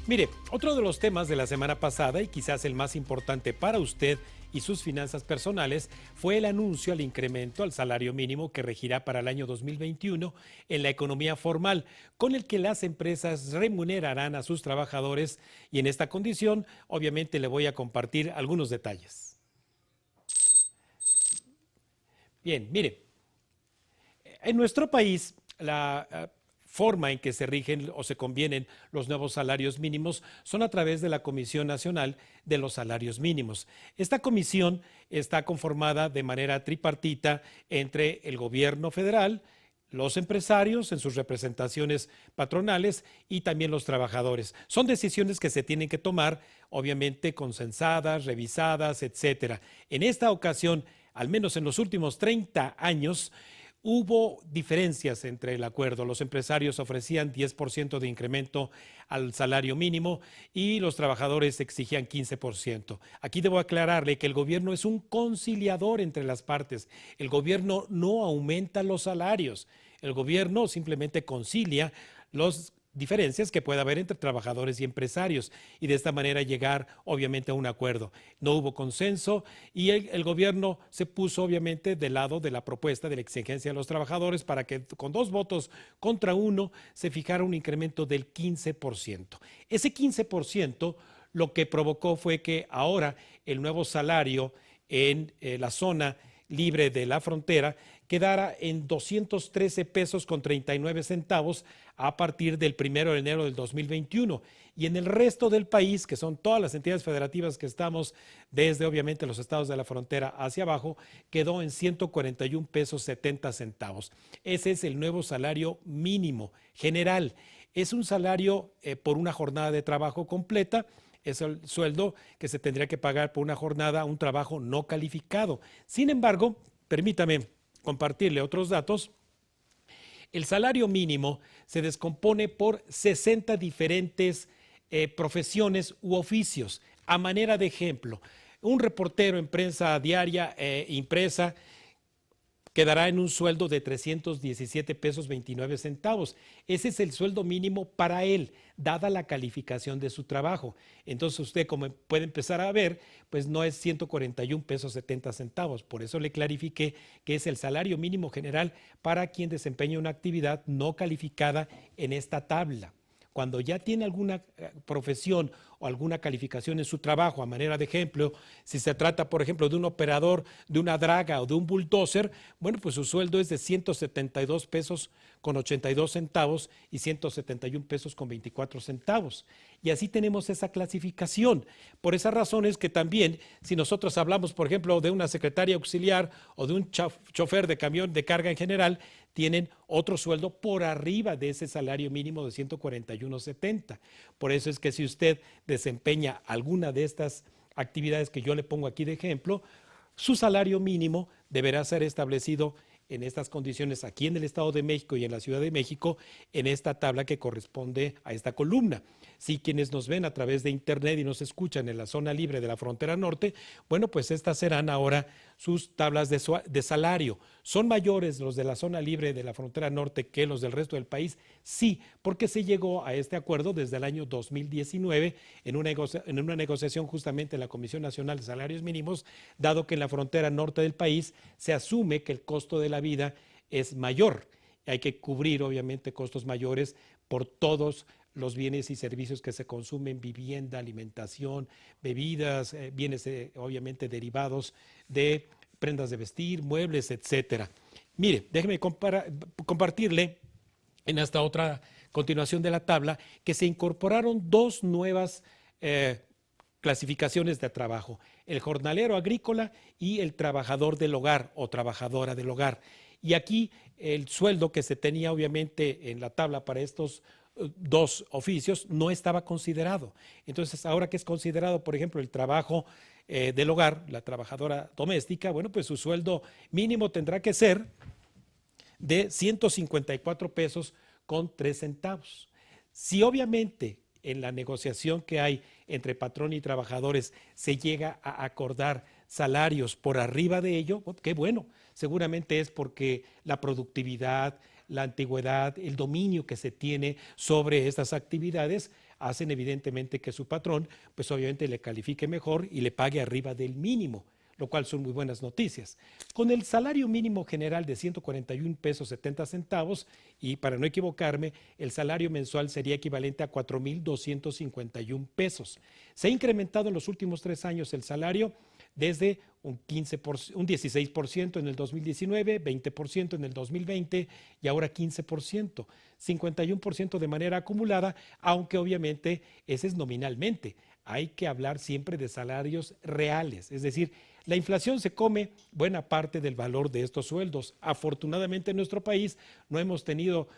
Mire, otro de los temas de la semana pasada y quizás el más importante para usted y sus finanzas personales fue el anuncio al incremento al salario mínimo que regirá para el año 2021 en la economía formal, con el que las empresas remunerarán a sus trabajadores y en esta condición obviamente le voy a compartir algunos detalles. Bien, mire, en nuestro país, la forma en que se rigen o se convienen los nuevos salarios mínimos son a través de la Comisión Nacional de los Salarios Mínimos. Esta comisión está conformada de manera tripartita entre el gobierno federal, los empresarios en sus representaciones patronales y también los trabajadores. Son decisiones que se tienen que tomar, obviamente consensadas, revisadas, etcétera. En esta ocasión, al menos en los últimos 30 años, hubo diferencias entre el acuerdo. Los empresarios ofrecían 10% de incremento al salario mínimo y los trabajadores exigían 15%. Aquí debo aclararle que el gobierno es un conciliador entre las partes. El gobierno no aumenta los salarios. El gobierno simplemente concilia los diferencias que pueda haber entre trabajadores y empresarios y de esta manera llegar obviamente a un acuerdo. No hubo consenso y el gobierno se puso obviamente del lado de la propuesta de la exigencia de los trabajadores para que con 2 votos contra 1 se fijara un incremento del 15%. Ese 15% lo que provocó fue que ahora el nuevo salario en la zona libre de la frontera quedara en 213 pesos con 39 centavos a partir del 1 de enero del 2021. Y en el resto del país, que son todas las entidades federativas que estamos desde obviamente los estados de la frontera hacia abajo, quedó en 141 pesos 70 centavos. Ese es el nuevo salario mínimo general. Es un salario por una jornada de trabajo completa. Es el sueldo que se tendría que pagar por una jornada, un trabajo no calificado. Sin embargo, permítame compartirle otros datos. El salario mínimo se descompone por 60 diferentes profesiones u oficios. A manera de ejemplo, un reportero en prensa diaria impresa quedará en un sueldo de 317 pesos 29 centavos. Ese es el sueldo mínimo para él, dada la calificación de su trabajo. Entonces usted, como puede empezar a ver, pues no es 141 pesos 70 centavos. Por eso le clarifiqué que es el salario mínimo general para quien desempeña una actividad no calificada en esta tabla. Cuando ya tiene alguna profesión o alguna calificación en su trabajo, a manera de ejemplo, si se trata, por ejemplo, de un operador de una draga o de un bulldozer, bueno, pues su sueldo es de 172 pesos con 82 centavos y 171 pesos con 24 centavos. Y así tenemos esa clasificación. Por esas razones que también, si nosotros hablamos, por ejemplo, de una secretaria auxiliar o de un chofer de camión de carga en general, tienen otro sueldo por arriba de ese salario mínimo de 141.70. Por eso es que si usted desempeña alguna de estas actividades que yo le pongo aquí de ejemplo, su salario mínimo deberá ser establecido en estas condiciones aquí en el Estado de México y en la Ciudad de México, en esta tabla que corresponde a esta columna. Si quienes nos ven a través de internet y nos escuchan en la zona libre de la frontera norte, bueno, pues estas serán ahora sus tablas de salario. ¿Son mayores los de la zona libre de la frontera norte que los del resto del país? Sí, porque se llegó a este acuerdo desde el año 2019 en una negociación justamente en la Comisión Nacional de Salarios Mínimos, dado que en la frontera norte del país se asume que el costo de la vida es mayor. Hay que cubrir obviamente costos mayores por todos los bienes y servicios que se consumen, vivienda, alimentación, bebidas, bienes obviamente derivados de prendas de vestir, muebles, etcétera. Mire, déjeme compartirle en esta otra continuación de la tabla que se incorporaron 2 nuevas clasificaciones de trabajo, el jornalero agrícola y el trabajador del hogar o trabajadora del hogar. Y aquí el sueldo que se tenía obviamente en la tabla para estos 2 oficios no estaba considerado. Entonces, ahora que es considerado, por ejemplo, el trabajo del hogar, la trabajadora doméstica, bueno, pues su sueldo mínimo tendrá que ser de 154 pesos con 3 centavos. Si obviamente en la negociación que hay entre patrón y trabajadores se llega a acordar salarios por arriba de ello, qué bueno, seguramente es porque la productividad, la antigüedad, el dominio que se tiene sobre estas actividades, hacen evidentemente que su patrón, pues obviamente le califique mejor y le pague arriba del mínimo, lo cual son muy buenas noticias. Con el salario mínimo general de 141 pesos 70 centavos, y para no equivocarme, el salario mensual sería equivalente a 4,251 pesos. Se ha incrementado en los últimos 3 años el salario desde un 16% en el 2019, 20% en el 2020 y ahora 15%, 51% de manera acumulada, aunque obviamente ese es nominalmente. Hay que hablar siempre de salarios reales, es decir, la inflación se come buena parte del valor de estos sueldos. Afortunadamente en nuestro país no hemos tenido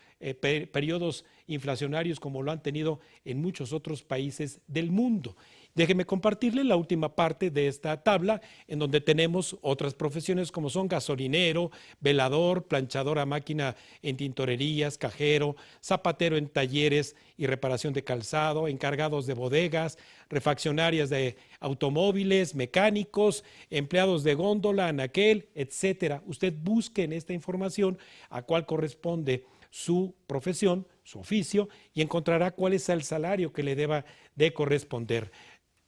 periodos inflacionarios como lo han tenido en muchos otros países del mundo. Déjeme compartirle la última parte de esta tabla, en donde tenemos otras profesiones como son gasolinero, velador, planchador a máquina en tintorerías, cajero, zapatero en talleres y reparación de calzado, encargados de bodegas, refaccionarias de automóviles, mecánicos, empleados de góndola, anaquel, etcétera. Usted busque en esta información a cuál corresponde su profesión, su oficio, y encontrará cuál es el salario que le deba de corresponder.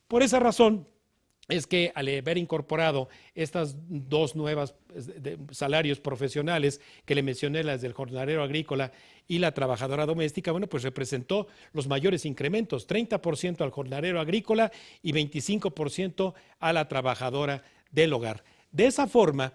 Por esa razón es que al haber incorporado estas dos nuevas salarios profesionales que le mencioné, las del jornalero agrícola y la trabajadora doméstica, bueno, pues representó los mayores incrementos, 30% al jornalero agrícola y 25% a la trabajadora del hogar. De esa forma,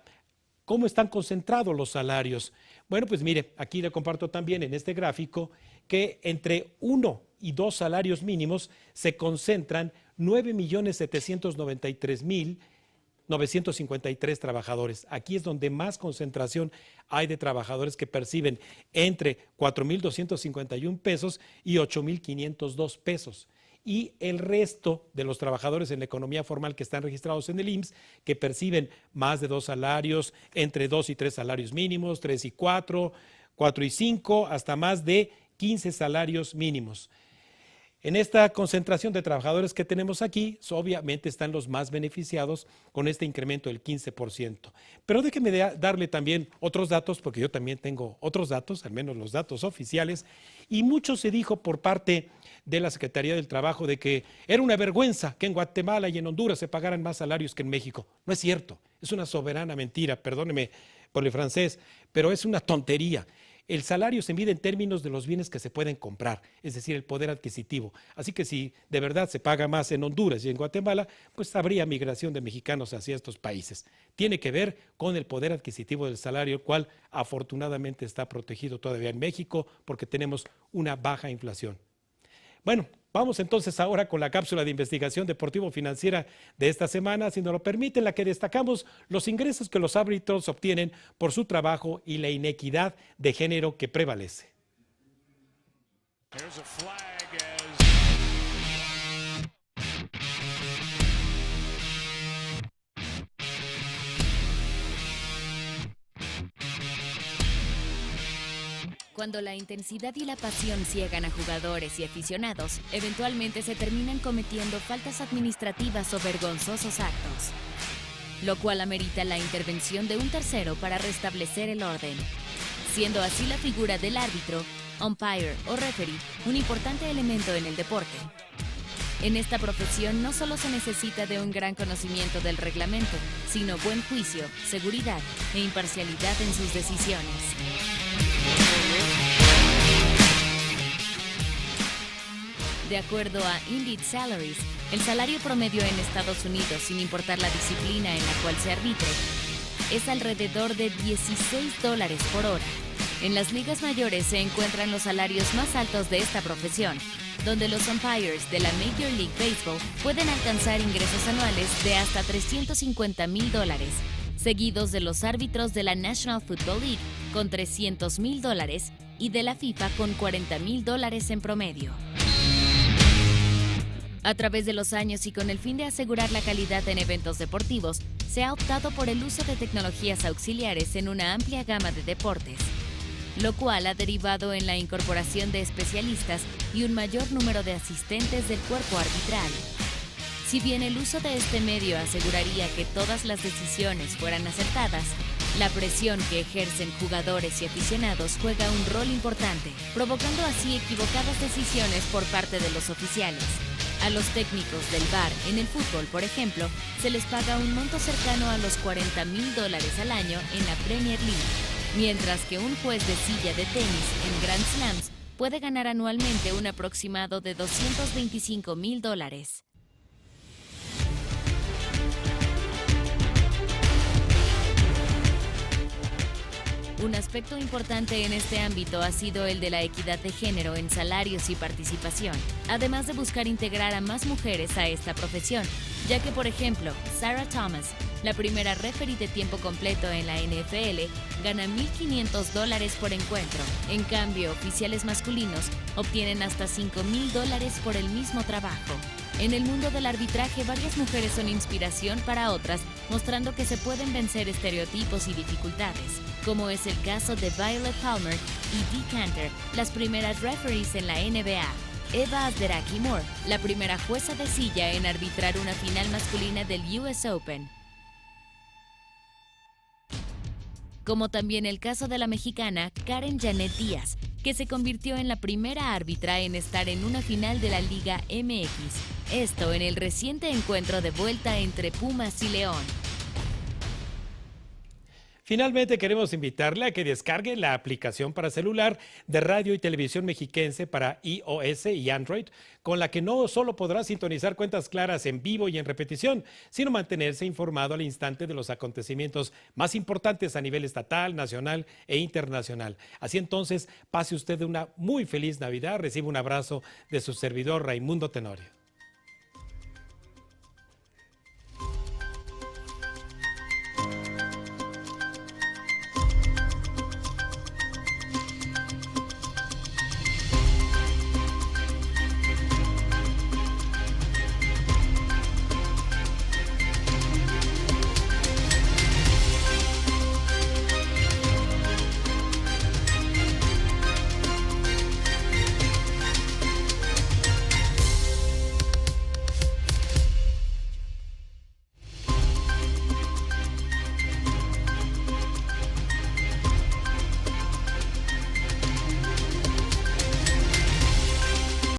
¿cómo están concentrados los salarios? Bueno, pues mire, aquí le comparto también en este gráfico que entre 1 y 2 salarios mínimos se concentran 9,793,953 trabajadores. Aquí es donde más concentración hay de trabajadores que perciben entre 4,251 pesos y 8,502 pesos. Y el resto de los trabajadores en la economía formal que están registrados en el IMSS, que perciben más de 2 salarios, entre 2 y 3 salarios mínimos, 3 y 4, 4 y 5, hasta más de 15 salarios mínimos. En esta concentración de trabajadores que tenemos aquí, obviamente están los más beneficiados con este incremento del 15%. Pero déjeme darle también otros datos, porque yo también tengo otros datos, al menos los datos oficiales, y mucho se dijo por parte de la Secretaría del Trabajo de que era una vergüenza que en Guatemala y en Honduras se pagaran más salarios que en México. No es cierto, es una soberana mentira, perdóneme por el francés, pero es una tontería. El salario se mide en términos de los bienes que se pueden comprar, es decir, el poder adquisitivo. Así que si de verdad se paga más en Honduras y en Guatemala, pues habría migración de mexicanos hacia estos países. Tiene que ver con el poder adquisitivo del salario, el cual afortunadamente está protegido todavía en México porque tenemos una baja inflación. Bueno, vamos entonces ahora con la cápsula de investigación deportivo-financiera de esta semana, si nos lo permite, en la que destacamos los ingresos que los árbitros obtienen por su trabajo y la inequidad de género que prevalece. Cuando la intensidad y la pasión ciegan a jugadores y aficionados, eventualmente se terminan cometiendo faltas administrativas o vergonzosos actos, lo cual amerita la intervención de un tercero para restablecer el orden, siendo así la figura del árbitro, umpire o referee un importante elemento en el deporte. En esta profesión no solo se necesita de un gran conocimiento del reglamento, sino buen juicio, seguridad e imparcialidad en sus decisiones. De acuerdo a Indeed Salaries, el salario promedio en Estados Unidos, sin importar la disciplina en la cual se arbitre, es alrededor de $16 por hora. En las ligas mayores se encuentran los salarios más altos de esta profesión, donde los umpires de la Major League Baseball pueden alcanzar ingresos anuales de hasta $350,000, seguidos de los árbitros de la National Football League con $300,000 y de la FIFA con $40,000 en promedio. A través de los años y con el fin de asegurar la calidad en eventos deportivos, se ha optado por el uso de tecnologías auxiliares en una amplia gama de deportes, lo cual ha derivado en la incorporación de especialistas y un mayor número de asistentes del cuerpo arbitral. Si bien el uso de este medio aseguraría que todas las decisiones fueran acertadas, La presión que ejercen jugadores y aficionados juega un rol importante, provocando así equivocadas decisiones por parte de los oficiales. A los técnicos del VAR en el fútbol, por ejemplo, se les paga un monto cercano a los $40,000 al año en la Premier League, mientras que un juez de silla de tenis en Grand Slams puede ganar anualmente un aproximado de $225,000. Un aspecto importante en este ámbito ha sido el de la equidad de género en salarios y participación, además de buscar integrar a más mujeres a esta profesión, ya que, por ejemplo, Sarah Thomas, la primera referee de tiempo completo en la NFL, gana $1,500 por encuentro. En cambio, oficiales masculinos obtienen hasta $5,000 por el mismo trabajo. En el mundo del arbitraje, varias mujeres son inspiración para otras, mostrando que se pueden vencer estereotipos y dificultades, como es el caso de Violet Palmer y Dee Cantor, las primeras referees en la NBA. Eva Asderaki-Moore, la primera jueza de silla en arbitrar una final masculina del US Open. Como también el caso de la mexicana Karen Janet Díaz, que se convirtió en la primera árbitra en estar en una final de la Liga MX. Esto en el reciente encuentro de vuelta entre Pumas y León. Finalmente queremos invitarle a que descargue la aplicación para celular de Radio y Televisión Mexiquense para iOS y Android, con la que no solo podrá sintonizar cuentas claras en vivo y en repetición, sino mantenerse informado al instante de los acontecimientos más importantes a nivel estatal, nacional e internacional. Así entonces, pase usted una muy feliz Navidad, reciba un abrazo de su servidor Raimundo Tenorio.